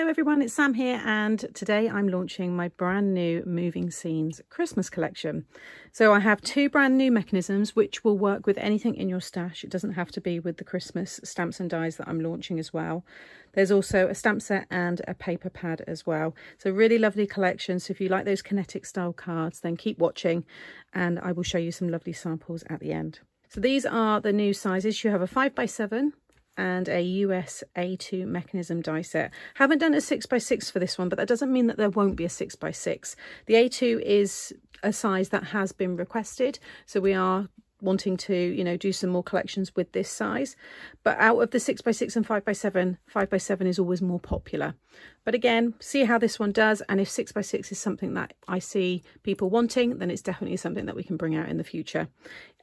Hello everyone, it's Sam here, and today I'm launching my brand new Moving Scenes Christmas collection. So I have two brand new mechanisms which will work with anything in your stash. It doesn't have to be with the Christmas stamps and dies that I'm launching as well. There's also a stamp set and a paper pad as well. So really lovely collection. So if you like those Kinetic style cards, then keep watching and I will show you some lovely samples at the end. So these are the new sizes. You have a 5x7 and a US A2 mechanism die set. Haven't done a 6x6 for this one, but that doesn't mean that there won't be a 6x6. The A2 is a size that has been requested, so we are wanting to, you know, do some more collections with this size. But out of the 6x6 and 5x7, 5x7 is always more popular. But again, see how this one does, and if 6x6 is something that I see people wanting, then it's definitely something that we can bring out in the future.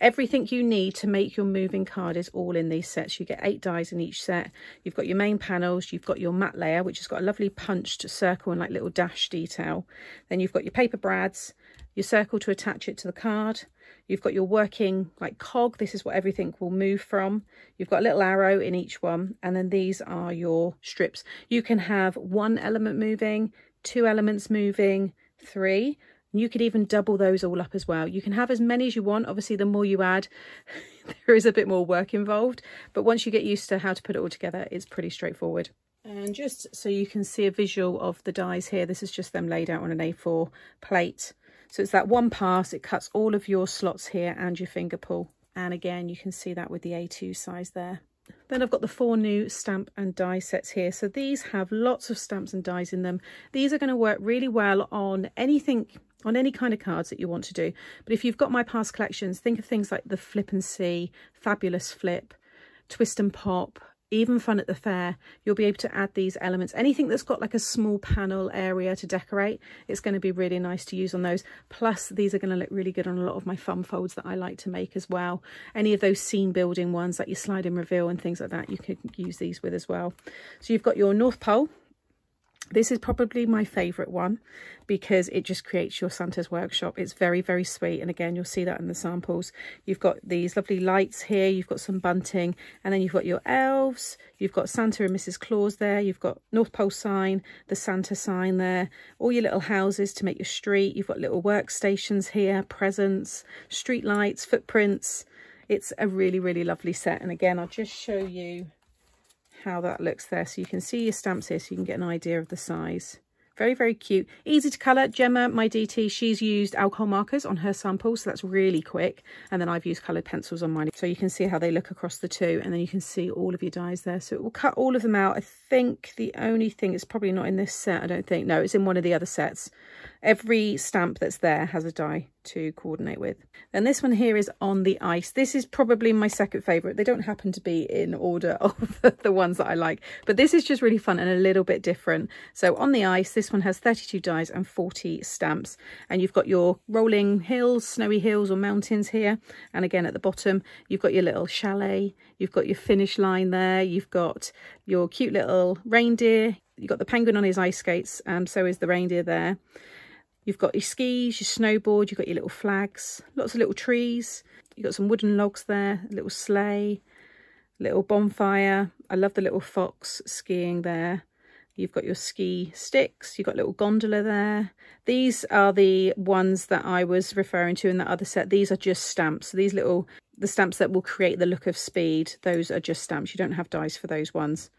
Everything you need to make your moving card is all in these sets. You get 8 dies in each set. You've got your main panels, you've got your matte layer, which has got a lovely punched circle and like little dash detail. Then you've got your paper brads, your circle to attach it to the card. You've got your working like cog. This is what everything will move from. You've got a little arrow in each one, and then these are your strips. You can have 1 element moving, 2 elements moving, 3. You could even double those all up as well. You can have as many as you want. Obviously, the more you add, there is a bit more work involved. But once you get used to how to put it all together, it's pretty straightforward. And just so you can see a visual of the dies here, this is just them laid out on an A4 plate. So it's that one pass, it cuts all of your slots here and your finger pull. And again, you can see that with the A2 size there. Then I've got the 4 new stamp and die sets here. So these have lots of stamps and dies in them. These are going to work really well on anything, on any kind of cards that you want to do. But if you've got my past collections, think of things like the Flip and See, Fabulous Flip, Twist and Pop, even Fun at the Fair. You'll be able to add these elements. Anything that's got like a small panel area to decorate, it's going to be really nice to use on those. Plus, these are going to look really good on a lot of my fun folds that I like to make as well. Any of those scene building ones, like your slide and reveal and things like that, you could use these with as well. So you've got your North Pole. This is probably my favourite one because it just creates your Santa's workshop. It's very, very sweet. And again, you'll see that in the samples. You've got these lovely lights here. You've got some bunting, and then you've got your elves. You've got Santa and Mrs. Claus there. You've got North Pole sign, the Santa sign there, all your little houses to make your street. You've got little workstations here, presents, street lights, footprints. It's a really, really lovely set. And again, I'll just show you how that looks there, so you can see your stamps here, so you can get an idea of the size. Very, very cute, easy to colour. Gemma, my DT, she's used alcohol markers on her samples, so that's really quick, and then I've used coloured pencils on mine, so you can see how they look across the two, and then you can see all of your dies there. So it will cut all of them out. I think the only thing, it's probably not in this set, I don't think. No, it's in one of the other sets. Every stamp that's there has a die to coordinate with. And this one here is on the ice. This is probably my second favourite. They don't happen to be in order of the ones that I like, but this is just really fun and a little bit different. So on the ice, this one has 32 dies and 40 stamps, and you've got your rolling hills, snowy hills or mountains here, and again at the bottom you've got your little chalet, you've got your finish line there, you've got your cute little reindeer, you've got the penguin on his ice skates, so is the reindeer there. You've got your skis, your snowboard, you've got your little flags, lots of little trees. You've got some wooden logs there, a little sleigh, little bonfire. I love the little fox skiing there. You've got your ski sticks, you've got a little gondola there. These are the ones that I was referring to in that other set. These are just stamps. So these the stamps that will create the look of speed, those are just stamps. You don't have dies for those ones.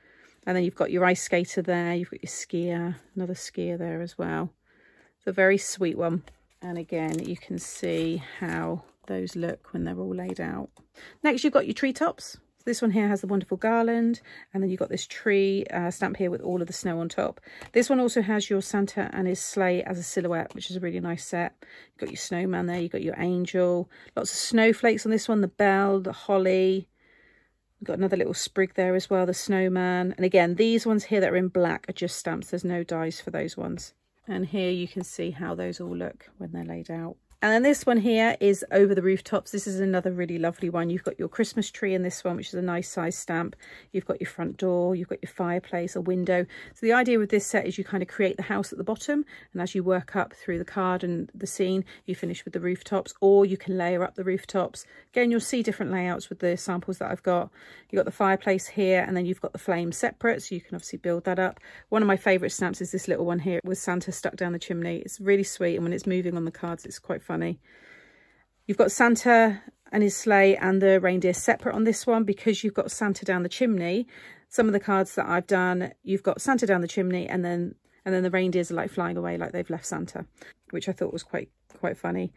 And then you've got your ice skater there, you've got your skier, another skier there as well. It's a very sweet one. And again, you can see how those look when they're all laid out. Next, you've got your treetops. This one here has the wonderful garland, and then you've got this tree stamp here with all of the snow on top. This one also has your Santa and his sleigh as a silhouette, which is a really nice set. You've got your snowman there, you've got your angel, lots of snowflakes on this one, the bell, the holly. We've got another little sprig there as well, the snowman. And again, these ones here that are in black are just stamps. There's no dies for those ones. And here you can see how those all look when they're laid out. And then this one here is Over the Rooftops. This is another really lovely one. You've got your Christmas tree in this one, which is a nice size stamp. You've got your front door, you've got your fireplace, a window. So the idea with this set is you kind of create the house at the bottom, and as you work up through the card and the scene, you finish with the rooftops, or you can layer up the rooftops. Again, you'll see different layouts with the samples that I've got. You've got the fireplace here, and then you've got the flames separate, so you can obviously build that up. One of my favourite stamps is this little one here with Santa stuck down the chimney. It's really sweet, and when it's moving on the cards, it's quite funny. You've got Santa and his sleigh and the reindeer separate on this one, because you've got Santa down the chimney. Some of the cards that I've done, you've got Santa down the chimney, and then the reindeers are like flying away like they've left Santa, which I thought was quite funny.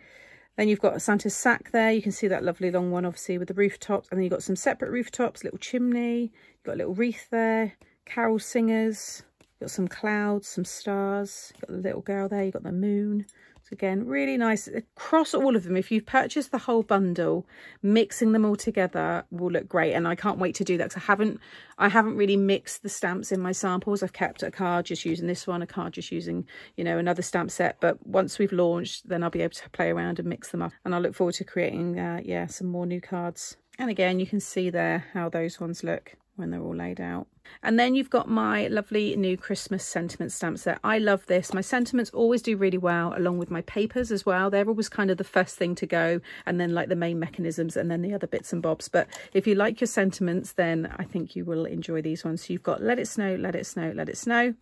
Then you've got Santa's sack there. You can see that lovely long one, obviously, with the rooftops. And then you've got some separate rooftops, little chimney. You've got a little wreath there, carol singers. You've got some clouds, some stars. You've got the little girl there. You've got the moon. So again, really nice. Across all of them, if you've purchased the whole bundle, mixing them all together will look great. And I can't wait to do that, because I haven't really mixed the stamps in my samples. I've kept a card just using this one, a card just using, you know, another stamp set. But once we've launched, then I'll be able to play around and mix them up. And I look forward to creating, yeah, some more new cards. And again, you can see there how those ones look when they're all laid out. And then you've got my lovely new Christmas sentiment stamp set. I love this. My sentiments always do really well, along with my papers as well. They're always kind of the first thing to go, and then like the main mechanisms, and then the other bits and bobs. But if you like your sentiments, then I think you will enjoy these ones. So you've got Let It Snow, Let It Snow, Let It Snow,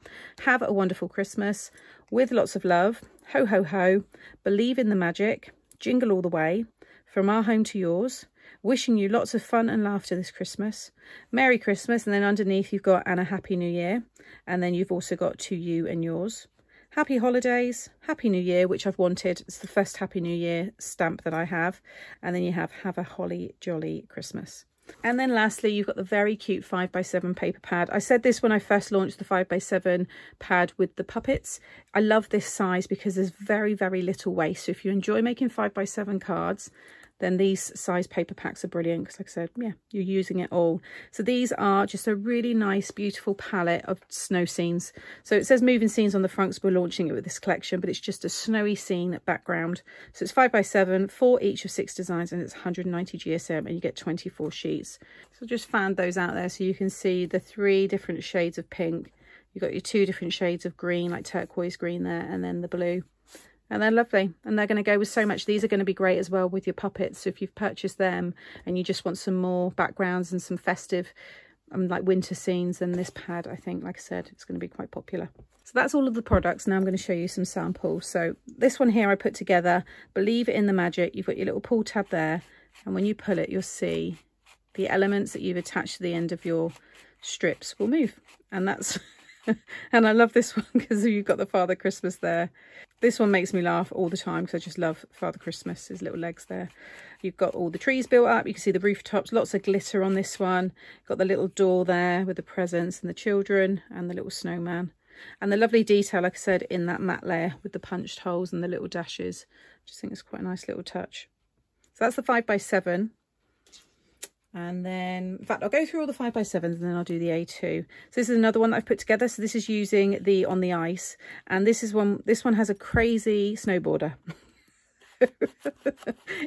Have a Wonderful Christmas, With Lots of Love, Ho Ho Ho, Believe in the Magic, Jingle All the Way, From Our Home to Yours, Wishing you lots of fun and laughter this Christmas, Merry Christmas, and then underneath you've got And a Happy New Year, and then you've also got To You and Yours, Happy Holidays, Happy New Year, which I've wanted. It's the first Happy New Year stamp that I have, and then you have a Holly Jolly Christmas. And then lastly, you've got the very cute 5x7 paper pad. I said this when I first launched the 5x7 pad with the puppets. I love this size because there's very, very little waste. So if you enjoy making 5x7 cards, then these size paper packs are brilliant, because like I said, yeah, you're using it all. So these are just a really nice, beautiful palette of snow scenes. So it says moving scenes on the front, so we're launching it with this collection, but it's just a snowy scene background. So it's 5x7, 4 each of 6 designs, and it's 190 GSM, and you get 24 sheets. So just fanned those out there so you can see the 3 different shades of pink. You've got your 2 different shades of green, like turquoise green there, and then the blue. And they're lovely, and they're going to go with so much. These are going to be great as well with your puppets. So if you've purchased them and you just want some more backgrounds and some festive like winter scenes, then this pad, I think, like I said, it's going to be quite popular. So that's all of the products. Now I'm going to show you some samples. So this one here I put together, Believe in the Magic. You've got your little pull tab there, and when you pull it, you'll see the elements that you've attached to the end of your strips will move. And that's and I love this one because you've got the Father Christmas there. This one makes me laugh all the time because I just love Father Christmas, his little legs there. You've got all the trees built up. You can see the rooftops, lots of glitter on this one. Got the little door there with the presents and the children and the little snowman. And the lovely detail, like I said, in that matte layer with the punched holes and the little dashes. I just think it's quite a nice little touch. So that's the 5x7. And then, in fact, I'll go through all the 5x7s and then I'll do the A2. So this is another one that I've put together. So this is using the On the Ice. And this one has a crazy snowboarder.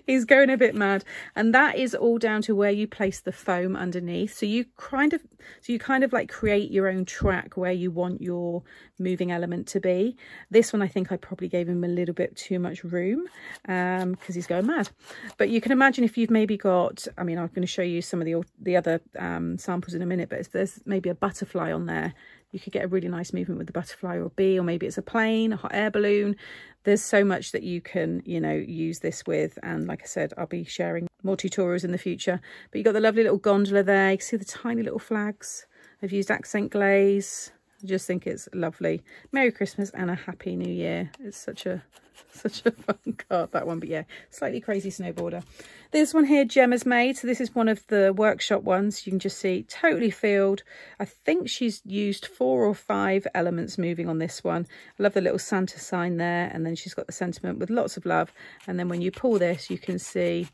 He's going a bit mad, and that is all down to where you place the foam underneath. So you kind of like create your own track where you want your moving element to be. This one, I think I probably gave him a little bit too much room because he's going mad. But you can imagine if you've maybe got, I mean, I'm going to show you some of the other samples in a minute, but if there's maybe a butterfly on there, you could get a really nice movement with the butterfly or a bee, or maybe it's a plane, a hot air balloon. There's so much that you can, you know, use this with. And like I said, I'll be sharing more tutorials in the future. But you've got the lovely little gondola there. You can see the tiny little flags. I've used accent glaze. I just think it's lovely. Merry Christmas and a Happy New Year. It's such a fun card, that one. But yeah, slightly crazy snowboarder. This one here, Gemma's made. So this is one of the workshop ones. You can just see totally filled. I think she's used 4 or 5 elements moving on this one. I love the little Santa sign there. And then she's got the sentiment with lots of love. And then when you pull this, you can see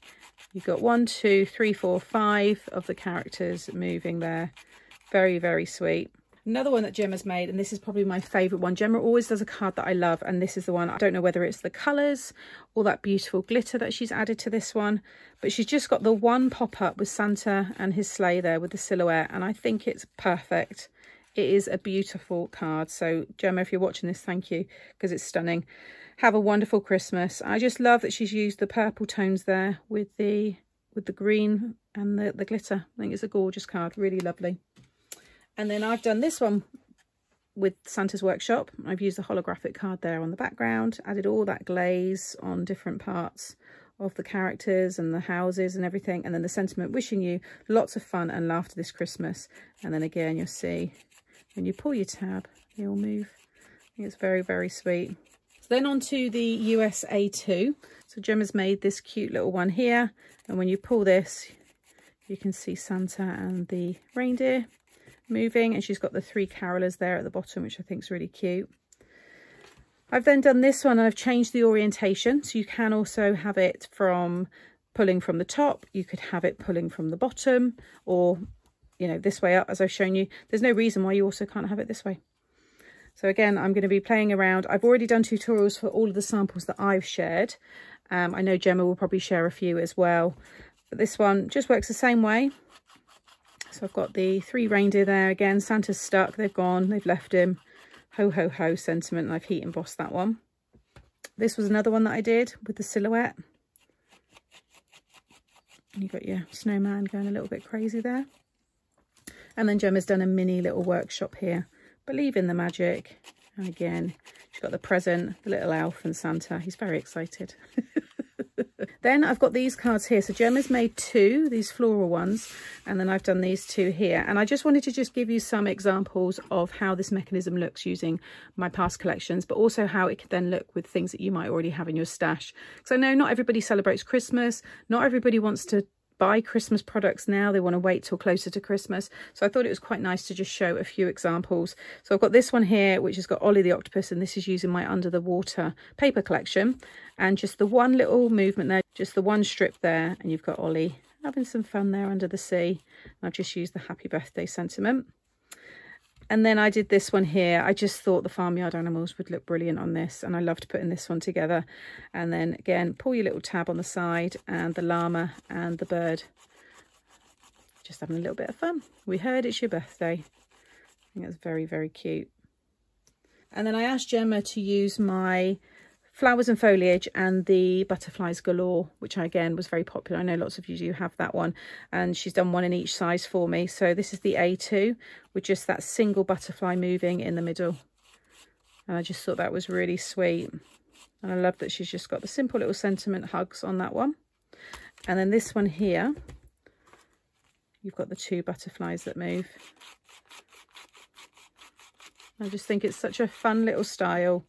you've got 1, 2, 3, 4, 5 of the characters moving there. Very, very sweet. Another one that Gemma's made, and this is probably my favourite one. Gemma always does a card that I love, and this is the one. I don't know whether it's the colours or that beautiful glitter that she's added to this one, but she's just got the one pop-up with Santa and his sleigh there with the silhouette, and I think it's perfect. It is a beautiful card. So Gemma, if you're watching this, thank you, because it's stunning. Have a wonderful Christmas. I just love that she's used the purple tones there with the green and the glitter. I think it's a gorgeous card, really lovely. And then I've done this one with Santa's Workshop. I've used the holographic card there on the background, added all that glaze on different parts of the characters and the houses and everything. And then the sentiment, wishing you lots of fun and laughter this Christmas. And then again, you'll see when you pull your tab, it will move. I think it's very, very sweet. So then on to the AUS A2. So Gemma's made this cute little one here. And when you pull this, you can see Santa and the reindeer moving, and she's got the 3 carolers there at the bottom, which I think is really cute. I've then done this one and I've changed the orientation, so you can also have it from pulling from the top, you could have it pulling from the bottom, or you know, this way up as I've shown you. There's no reason why you also can't have it this way. So again, I'm going to be playing around. I've already done tutorials for all of the samples that I've shared. I know Gemma will probably share a few as well, but this one just works the same way. So I've got the 3 reindeer there again. Santa's stuck, they've gone, they've left him. Ho, ho, ho sentiment, and I've heat embossed that one. This was another one that I did with the silhouette. You've got your snowman going a little bit crazy there. And then Gemma's done a mini little workshop here. Believe in the magic. And again, she's got the present, the little elf and Santa. He's very excited. Then I've got these cards here. So Gemma's made 2, these floral ones, and then I've done these 2 here. And I just wanted to just give you some examples of how this mechanism looks using my past collections, but also how it could then look with things that you might already have in your stash. Because I know not everybody celebrates Christmas. Not everybody wants to buy Christmas products now. They want to wait till closer to Christmas. So I thought it was quite nice to just show a few examples. So I've got this one here, which has got Ollie the octopus, and this is using my under the water paper collection. And just the one little movement there, just the one strip there, and you've got Ollie having some fun there under the sea. And I've just used the happy birthday sentiment. And then I did this one here. I just thought the farmyard animals would look brilliant on this, and I loved putting this one together. And then again, pull your little tab on the side, and the llama and the bird just having a little bit of fun. We heard it's your birthday. I think that's very, very cute. And then I asked Gemma to use my flowers and foliage and the butterflies galore, which again was very popular. I know lots of you do have that one, and she's done one in each size for me. So this is the A2 with just that single butterfly moving in the middle, and I just thought that was really sweet. And I love that she's just got the simple little sentiment hugs on that one. And then this one here, you've got the 2 butterflies that move. I just think it's such a fun little style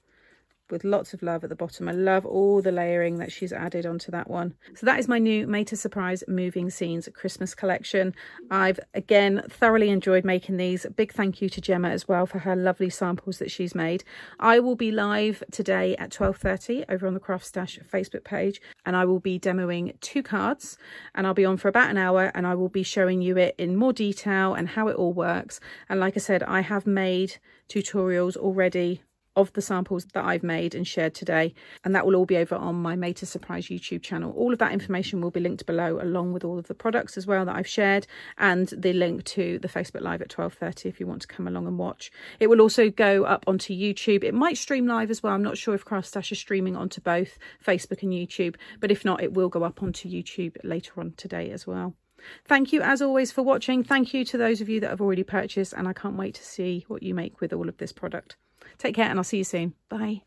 with lots of love at the bottom. I love all the layering that she's added onto that one. So that is my new Made to Surprise Moving Scenes Christmas collection. I've again thoroughly enjoyed making these. Big thank you to Gemma as well for her lovely samples that she's made. I will be live today at 12:30 over on the Craft Stash Facebook page, and I will be demoing 2 cards, and I'll be on for about an hour, and I will be showing you it in more detail and how it all works. And like I said, I have made tutorials already of the samples that I've made and shared today, and that will all be over on my Made to Surprise YouTube channel. All of that information will be linked below, along with all of the products as well that I've shared, and the link to the Facebook Live at 12:30 if you want to come along and watch. It will also go up onto YouTube. It might stream live as well. I'm not sure if Craft Stash is streaming onto both Facebook and YouTube, but if not, it will go up onto YouTube later on today as well. Thank you as always for watching. Thank you to those of you that have already purchased, and I can't wait to see what you make with all of this product. Take care, and I'll see you soon. Bye.